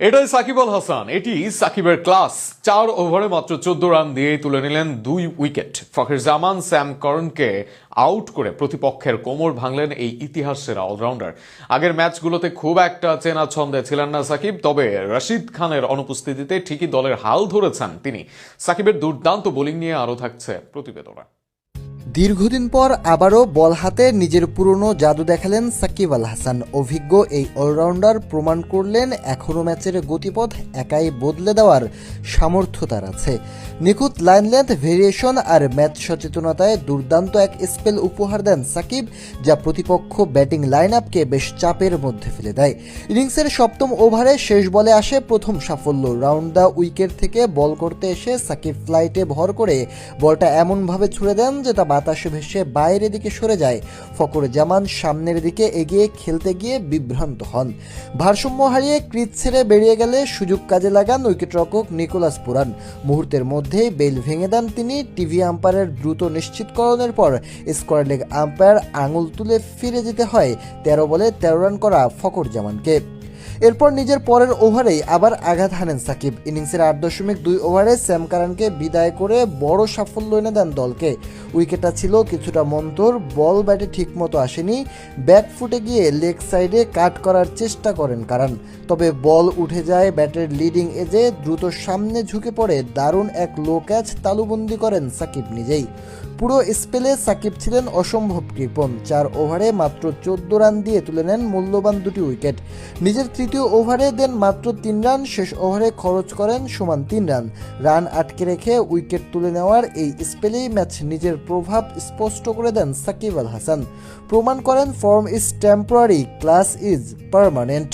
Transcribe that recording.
এটাই সাকিব আল হাসান, এটি সাকিবের ক্লাস। 4 ওভারে মাত্র 14 রান দিয়েই তুলে নিলেন 2 উইকেট। ফখর জামান স্যাম করনকে আউট করে প্রতিপক্ষের কোমর ভাঙলেন এই ইতিহাসের অলরাউন্ডার। আগের ম্যাচগুলোতে খুব একটা চেনা ছন্দে ছিলেন না সাকিব, তবে রশিদ খানের অনুপস্থিতিতে ঠিকই দলের হাল ধরেছেন তিনি। সাকিবের দুর্দান্ত বোলিং নিয়ে আরও থাকছে প্রতিবেদনা। দীর্ঘদিন পর আবারও বল হাতে নিজের পুরনো জাদু দেখালেন সাকিব আল হাসান। অভিজ্ঞ এই অলরাউন্ডার প্রমাণ করলেন এখনও ম্যাচের গতিপথ একাই বদলে দেওয়ার সামর্থ্য তার আছে। নিখুঁত লাইন লেন্থ, ভেরিয়েশন আর ম্যাচ সচেতনতায় দুর্দান্ত এক স্পেল উপহার দেন সাকিব, যা প্রতিপক্ষ ব্যাটিং লাইন আপকে বেশ চাপের মধ্যে ফেলে দেয়। ইনিংসের 7ম ওভারে শেষ বলে আসে প্রথম সাফল্য। রাউন্ড দ্য উইকেট থেকে বল করতে এসে সাকিব ফ্লাইটে ভর করে বলটা এমনভাবে ছুড়ে দেন যে তা বাতাসে ভেসে বাইরের দিকে সরে যায়। ফখর জামান সামনের দিকে এগিয়ে খেলতে গিয়ে বিভ্রান্ত হন। ভারসাম্য হারিয়ে ক্রিজ ছেড়ে বেরিয়ে গেলে সুযোগ কাজে লাগান উইকেটরক্ষক নিকোলাস পুরান। মুহূর্তের মধ্যেই বেল ভেঙে দেন তিনি। টিভি আম্পায়ারের দ্রুত নিশ্চিতকরণের পর স্কোয়ার লেগ আম্পায়ার আঙুল তুলে ফিরে যেতে হয় 13 বলে 13 রান করা ফখর জামানকে। এরপর নিজের পরের ওভারেই আবার আঘাত হানেন সাকিব। ইনিংসের 8.2 ওভারে স্যাম কারানকে বিদায় করে বড় সাফল্য এনে দেন দলকে। উইকেটটা ছিল কিছুটা মন্থর, বল ব্যাটে ঠিকমতো আসেনি। ব্যাক ফুটে গিয়ে লেগ সাইডে কাট করার চেষ্টা করেন কারান, তবে বল উঠে যায় ব্যাটের লিডিং এজে। দ্রুত সামনে ঝুঁকে পড়ে দারুণ এক লো ক্যাচ তালুবন্দি করেন সাকিব নিজেই। পুরো স্পেলে সাকিব ছিলেন অসম্ভব কৃপণ। 4 ওভারে মাত্র 14 রান দিয়ে তুলে নেন মূল্যবান 2টি উইকেট। নিজের তৃতীয় ওভারে দেন মাত্র 3 রান, শেষ ওভারে খরচ করেন সমান 3 রান। রান আটকে রেখে উইকেট তুলে নেওয়ার এই স্পেলেই ম্যাচ নিজের প্রভাব স্পষ্ট করে দেন সাকিব আল হাসান। প্রমাণ করেন form is temporary, class is permanent.